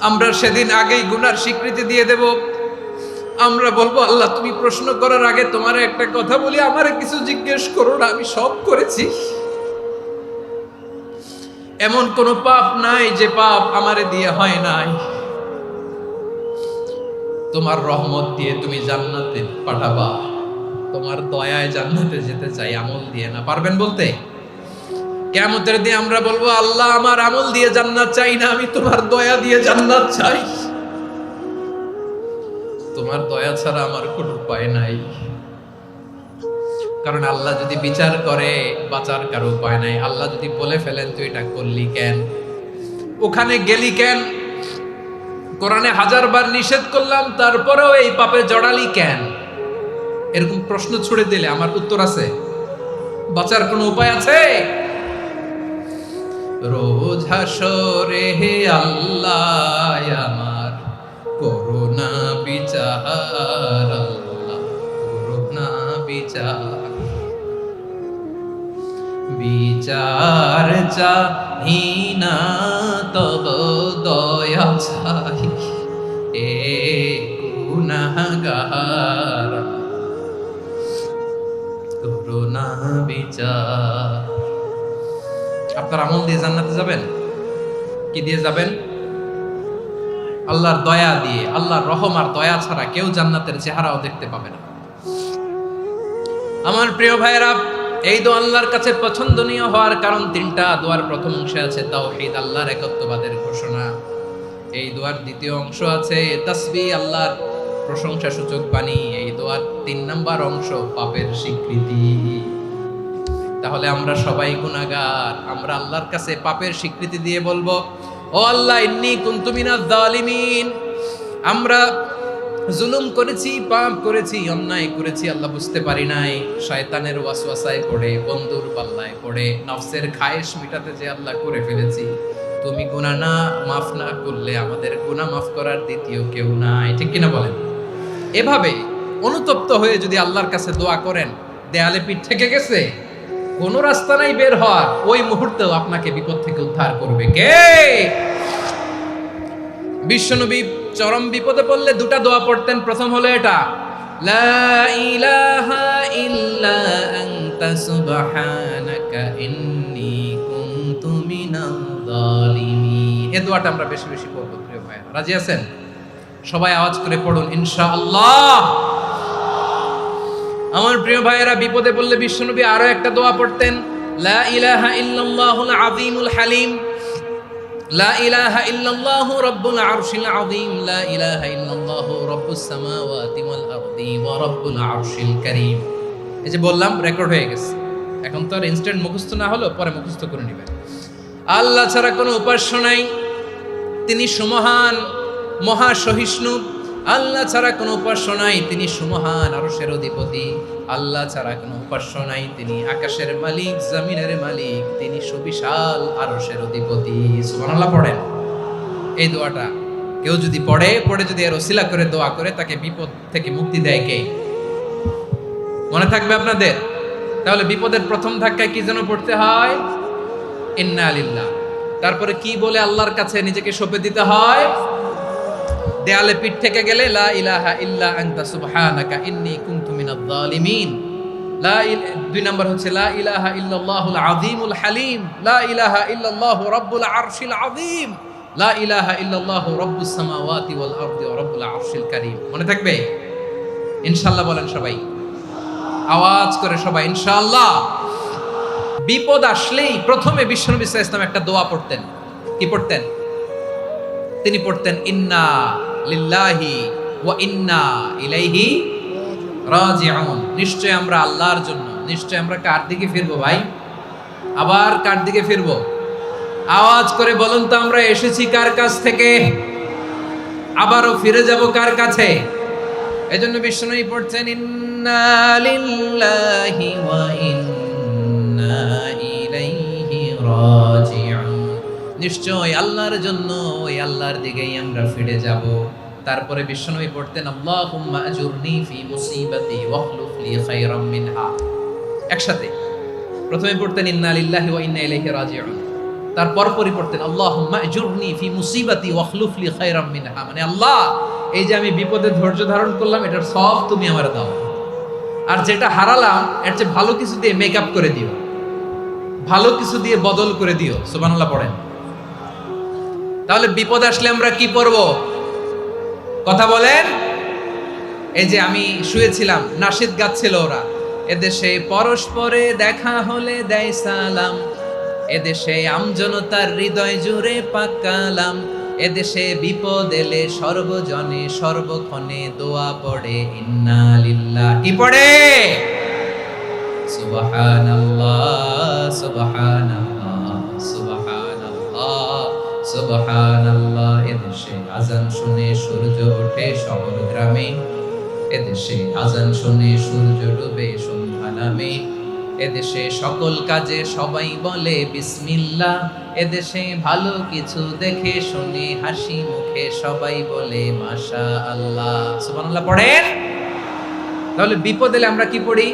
আমরা সেদিন আগেই গুনার স্বীকৃতি দিয়ে দেব। আমরা বলবো, আল্লাহ তুমি প্রশ্ন করার আগে তোমার একটা কথা বলি, আমারে কিছু জিজ্ঞেস করো না, আমি সব করেছি। এমন কোন পাপ নাই যে পাপ আমারে দিয়ে হয় নাই। তোমার রহমত দিয়ে তুমি জান্নাতে পাঠাবা, তোমার দয়ায় জান্নাতে যেতে চাই, আমল দিয়ে না। পারবেন বলতে? কিয়ামতের দিন আমরা বলবো, আল্লাহ আমার আমল দিয়ে জান্নাত চাই না, আমি তোমার দয়া দিয়ে জান্নাত চাই। তোমার দয়া ছাড়া আমার কোনো উপায় নাই। কারণ আল্লাহ যদি বিচার করে, বাঁচার কারো উপায় নাই। আল্লাহ যদি বলে ফেলেন তুই এটা করলি কেন, ওখানে গেলি কেন, কোরআনে 1000 বার নিষেধ করলাম তারপরেও এই পাপে জড়ালি কেন, এরকম প্রশ্ন ছুড়ে দিলে আমার উত্তর আছে? বাঁচার কোনো উপায় আছে? রোজ হাসরে হে আল্লাহ আমার করুণা বিচার, আল্লাহ করুণা বিচার, বিচার চাহি না তব দয়া চাই, এ গুনাহগার করুণা বিচার। আপনার আমল দিয়ে জান্নাতে যাবেন? কি দিয়ে যাবেন? আল্লাহর দয়া দিয়ে। আল্লাহর রহম আর দয়া ছাড়া কেউ জান্নাতের চেহারাও দেখতে পাবে না। আমার প্রিয় ভাইয়েরা, এই দোয়া আল্লাহর কাছে পছন্দনীয় হওয়ার কারণ 3টা। দোয়ার প্রথম অংশে আছে তাওহীদ, আল্লাহর একত্ববাদের ঘোষণা। এই দোয়ার দ্বিতীয় অংশ আছে তাসবিহ, আল্লাহর প্রশংসা সূচক বাণী। এই দোয়ার 3 নাম্বার অংশ পাপের স্বীকৃতি। তাহলে আমরা সবাই গুনাহগার। আমরা আল্লাহর কাছে পাপের স্বীকৃতি দিয়ে বলবো, ও আল্লাহ ইন্নী কুনতু মিনাজ জালিমিন, আমরা জুলুম করেছি, পাপ করেছি, অন্যায় করেছি, আল্লাহ বুঝতে পারি নাই। শয়তানের ওয়াসওয়াসায় পড়ে, বন্ধুর পাল্লায় পড়ে, নফসের খায়েশ মিটাতে যে আল্লাহ করে ফেলেছি। তুমি গুনাহ না মাফ না করলে আমাদের গুনাহ মাফ করার দ্বিতীয় কেউ নাই। ঠিক কিনা বলেন? এভাবে অনুতপ্ত হয়ে যদি আল্লাহর কাছে দোয়া করেন, দেয়ালে পিঠ থেকে গেছে, কোনো রাস্তা নাই বের হওয়ার, ওই মুহূর্তেও আপনাকে বিপদ থেকে উদ্ধার করবে কে? বিশ্বনবী চরম বিপদে পড়লে 2টা দোয়া পড়তেন। প্রথম হলো এটা, লা ইলাহা ইল্লা আনতা সুবহানাকা ইন্নী কুনতু মিনাল জালিমিন। এই দোয়াটা আমরা বেশি বেশি পড়ব প্রিয় ভাইরা। রাজি আছেন? সবাই আওয়াজ করে পড়ুন ইনশাআল্লাহ। আমার প্রিয় ভাইয়েরা, বিপদে পড়লে বিশ্বনবী আরো একটা দোয়া পড়তেন, লা ইলাহা ইল্লাল্লাহুল আযীমুল হালিম, লা ইলাহা ইল্লাল্লাহু রাব্বুল আরশিল আযীম, লা ইলাহা ইল্লাল্লাহু রাব্বুস সামাওয়াতি ওয়াল আরদি ওয়া রাব্বুল আরশিল কারীম। এই যে বললাম, রেকর্ড হয়ে গেছে। এখন তো আর ইনস্ট্যান্ট মুখস্থ না হলো, পরে মুখস্থ করে নেবেন। আল্লাহ ছাড়া কোনো উপাস্য নাই, তিনি সুমহান, মহা সহিষ্ণু। আল্লাহ ছাড়া কোনো উপাস্য নাই, তিনি সুমহান, আরশের অধিপতি। আল্লাহ ছাড়া কোনো উপাস্য নাই, তিনি আকাশের মালিক, জমিনের মালিক, তিনি সুবিশাল, আরশের অধিপতি। সুবহানাল্লাহ পড়েন। এই দোয়াটা কেউ যদি পড়ে যদি এর ওসিলা করে দোয়া করে, তাকে বিপদ থেকে মুক্তি দেয় কে? মনে থাকবে আপনাদের? তাহলে বিপদের প্রথম ধাক্কায় কি যেন পড়তে হয়? ইন্না লিল্লাহ। তারপরে কি বলে আল্লাহর কাছে নিজেকে সঁপে দিতে হয়? দেয়ালে পিঠ থেকে গেলে লা ইলাহা ইল্লা আনতা সুবহানাকা ইন্নী কুনতু মিনাজ জালিমিন। 2 নম্বর হচ্ছে লা ইলাহা ইল্লাল্লাহুল আযীমুল হালিম, লা ইলাহা ইল্লাল্লাহু রাব্বুল আরশিল আযীম, লা ইলাহা ইল্লাল্লাহু রাব্বুস সামাওয়াতি ওয়াল আরদি ওয়া রাব্বুল আরশিল কারীম। মনে থাকবে? ইনশাআল্লাহ বলেন সবাই, আওয়াজ করে সবাই ইনশাআল্লাহ। বিপদ আসলেই প্রথমে বিশ্বনবী সাল্লাল্লাহু আলাইহি ওয়াসাল্লাম একটা দোয়া পড়তেন। কি পড়তেন? তিনি পড়তেন ইন্না লিল্লাহি ওয়া ইন্না ইলাইহি রাজিউন। নিশ্চয় আমরা আল্লাহর জন্য, নিশ্চয় আমরা কার দিকে ফিরবো ভাই? আবার কার দিকে ফিরবো? আওয়াজ করে বলুন তো, আমরা এসেছি কার কাছ থেকে, আবারও ফিরে যাব কার কাছে? এজন্য বিশ্বনবী পড়ছেন ইন্না লিল্লাহি ওয়া ইন্না ইলাইহি রাজিউন। নিশ্চয় আল্লাহর জন্য, ওই আল্লাহর দিকেই আমরা ফিরে যাব। তারপরে বিশ্বনবী পড়তেন আল্লাহুম্মা আজুরনি ফি মুসিবাতি ওয়াখলুফ লি খায়রাম মিনহা। একসাথে প্রথমে পড়তেন ইন্না লিল্লাহি ওয়া ইন্না ইলাইহি রাজিউন, তারপর পড়তেন আল্লাহুম্মা আজুরনি ফি মুসিবাতি ওয়াখলুফ লি খায়রাম মিনহা, মানে আল্লাহ এই যে আমি বিপদে ধৈর্য ধারণ করলাম এটার সব তুমি আমার দাও, আর যেটা হারালাম এর চেয়ে ভালো কিছু দিয়ে মেকআপ করে দিও, ভালো কিছু দিয়ে বদল করে দিও। সুবহানাল্লাহ পড়েন। তাহলে বিপদ আসলে আমরা কি করব? কথা বলেন। এই যে আমি শুয়েছিলাম, নাশিদ গাচ্ছিল ওরা, এদেশে পরস্পরে দেখা হলে দেয় সালাম, এদেশে আমজনতার হৃদয় জুড়ে পাকালাম, এদেশে বিপদ এলে সর্বজনে সর্বক্ষণে দোয়া পড়ে ইন্না লিল্লাহ। কি পড়ে? সুবহানাল্লাহ সুবহানাল্লাহ সুবহানাল্লাহ সুবহানাল্লাহ। এদেশে আজান শুনে সূর্য ওঠে শহর গ্রামে, এদেশে আজান শুনে সূর্য ডুবে সন্ধ্যা নামে, এদেশে সকল কাজে সবাই বলে বিসমিল্লাহ, এদেশে ভালো কিছু দেখে শুনে হাসি মুখে সবাই বলে মাশাআল্লাহ। সুবহানাল্লাহ পড়েন। তাহলে বিপদ এলে আমরা কি পড়ি?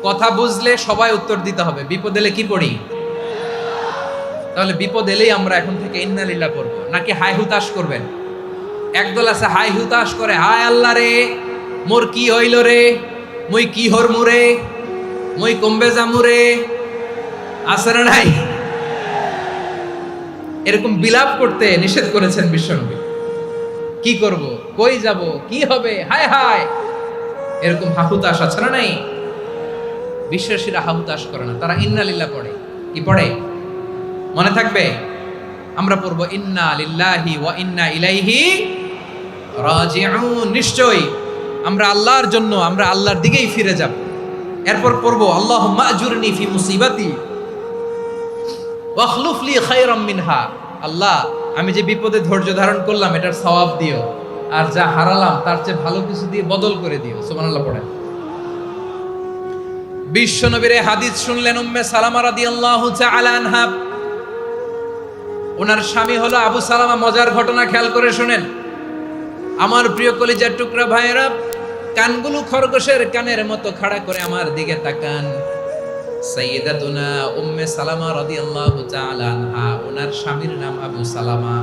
কথা বুঝলে সবাই উত্তর দিতে হবে। বিপদ এলে কি পড়ি? তাহলে বিপদ এলেই আমরা এখন থেকে ইন্না লিল্লাহ পড়বো, নাকি হাই হুতাশ করবেন? একদল আছে হাই হুতাশ করে, হায় আল্লাহ রে মোর কি হইল রে, মুই কি হরমু রে, মুই কমবে জামু রে, আছে না নাই? এরকম বিলাপ করতে নিষেধ করেছেন বিশ্বনবী। কি করব, কই যাব, কি হবে, হায় হায়, এরকম হাহুতাশ আছে না নাই? বিশ্বাসীরা হাহুতাশ করে না, তারা ইন্না লিল্লাহ পড়ে। কি পড়ে মনে থাকবে? আমরা পড়বো ইন্না লিল্লাহি ওয়া ইন্না ইলাইহি রাজিউন। নিশ্চয়ই আমরা আল্লাহর জন্য, আমরা আল্লাহর দিকেই ফিরে যাব। এরপর পড়বো আল্লাহুম্মা আজুরনি ফি মুসিবাতি ওয়াখলুফ লি খায়রাম মিনহা। আল্লাহ আমি যে বিপদে ধৈর্য ধারণ করলাম এটার সওয়াব দিও, আর যা হারালাম তার চেয়ে ভালো কিছু দিয়ে বদল করে দিও। সুবহানাল্লাহ পড়েন। বিশ্ব নবীর হাদিস শুনলেন উম্মে সালামা রাদিয়াল্লাহু তাআলা আনহা। ওনার স্বামী হলো আবু সালামা। মজার ঘটনা খেয়াল করে শুনেন আমার প্রিয় কলিজার টুকরা ভাইয়েরা। কানগুলো খরগোশের কানের মতো খাড়া করে আমার দিকে তাকান। সাইয়্যিদাতুনা উম্মে সালামা রাদিয়াল্লাহু তাআলা আনহা, ওনার স্বামীর নাম আবু সালামা।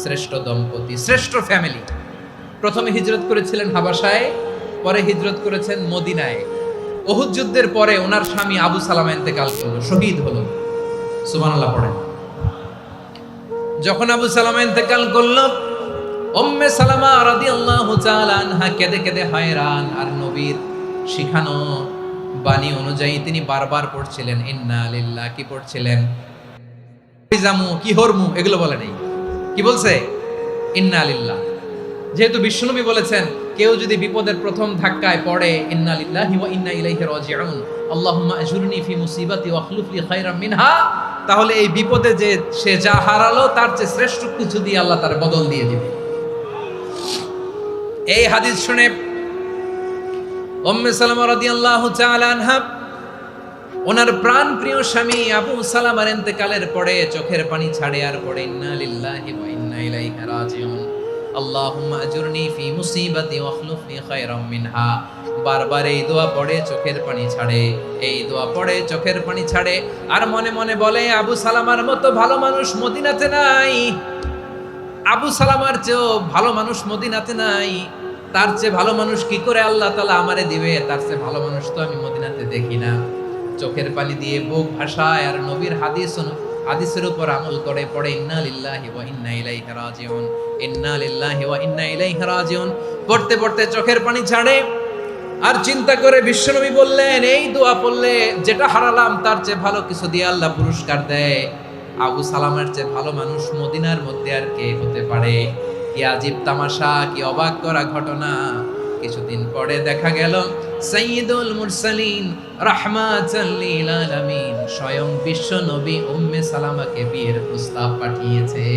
শ্রেষ্ঠ দম্পতি, শ্রেষ্ঠ ফ্যামিলি। প্রথমে হিজরত করেছিলেন হাবাসায়, পরে হিজরত করেছেন মদিনায়। উহুদ যুদ্ধের পরে ওনার স্বামী আবু সালামা ইন্তেকাল করলো, শহীদ হলো। সুবহানাল্লাহ পড়েন। যখন আবু সালামা ইন্তেকাল করলো, উম্মে সালামা রাদিয়াল্লাহু তাআলা আনহা কেঁদে কেঁদে হয়রান। আর নবীর শিখানো বাণী অনুযায়ী তিনি বারবার পড়ছিলেন ইন্না লিল্লাহ। কি পড়ছিলেন? জামু কি হরমু এগুলো বলে নাই, কি বলছে? ইন্না লিল্লাহ। যেহেতু বিশ্বনবী বলেছেন কেউ যদি বিপদের প্রথম ধাক্কায় পড়ে ইন্না লিল্লাহি ওয়া ইন্না ইলাইহি রাজিউন, আল্লাহুম্মা আজুরনি ফি মুসিবাতি ওয়াখলুফ লি খায়রাম মিনহা, তাহলে এই বিপদে যে সে যা হারালো তার চেয়ে শ্রেষ্ঠ কিছু দিয়ে আল্লাহ তার বদল দিয়ে দিবে। এই হাদিস শুনে উম্মে সালামা রাদিয়াল্লাহু তাআলা আনহা ওনার প্রাণ প্রিয় স্বামী আবু সালামার ইন্তেকালের পরে চোখের পানি ছাড়ে আর পড়ে ইন্না লিল্লাহি ওয়া ইন্না ইলাইহি রাজিউন, আল্লাহুম্মা আজুরনি ফি মুসিবাতি ওয়াখলুফ লি খায়রাম মিনহা। বারবার এই দোয়া পড়ে চোখের পানি ছাড়ে, এই দোয়া পড়ে চোখের পানি ছাড়ে, আর মনে মনে বলে আবু সালামার মতো ভালো মানুষ মদিনাতে নাই, আবু সালামার চেয়েও ভালো মানুষ মদিনাতে নাই, তার চেয়ে ভালো মানুষ কি করে আল্লাহ তাআলা আমারে দিবে, তার চেয়ে ভালো মানুষ তো আমি মদিনাতে দেখি না। চোখের পানি দিয়ে বুক ভাসায় আর নবীর হাদিসের উপর আমল করে পড়ে ইন্না লিল্লাহি ওয়া ইন্না ইলাইহি রাজিউন, ইন্না লিল্লাহি ওয়া ইন্না ইলাইহি রাজিউন। পড়তে পড়তে চোখের পানি ছাড়ে আর চিন্তা করে বিশ্বনবী বললেন এই দোয়া পড়লে যেটা হারালাম তার চেয়ে ভালো কিছু দিয়ে আল্লাহ পুরস্কার দেয়। আবু সালামার চেয়ে ভালো মানুষ মদিনার মধ্যে আর কে হতে পারে? কি আজীব তামাশা, কি অবাক করা ঘটনা। কিছুদিন পরে দেখা গেল সাইয়্যিদুল মুরসালিন রাহমাতাল লিল আলামিন স্বয়ং বিশ্ব নবী উম্মে সালামাকে বিয়ের প্রস্তাব পাঠিয়েছে।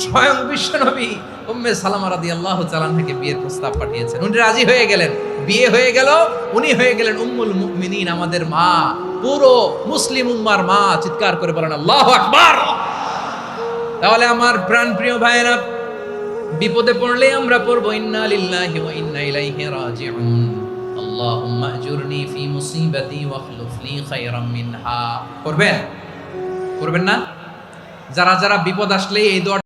স্বয়ং বিশ্ব নবী উম্মে সালামা রাদিয়াল্লাহু তাআলা আনহাকে বিয়ের প্রস্তাব পাঠিয়েছেন। উনি রাজি হয়ে গেলেন, বিয়ে হয়ে গেল, উনি হয়ে গেলেন উম্মুল মুমিনিন, আমাদের মা, পুরো মুসলিম উম্মার মা। চিৎকার করে বলেন আল্লাহু আকবার। তাহলে আমার প্রাণ প্রিয় ভাইয়েরা, বিপদে পড়লে আমরা পড়বো ইন্না লিল্লাহি ওয়া ইন্না ইলাইহি রাজিউন। আল্লাহুম্মা আজুরনি ফি মুসিবাতি ওয়াখলুফ লি খায়রাম মিনহা। করবেন না? যারা যারা বিপদ আসলে এই দোয়া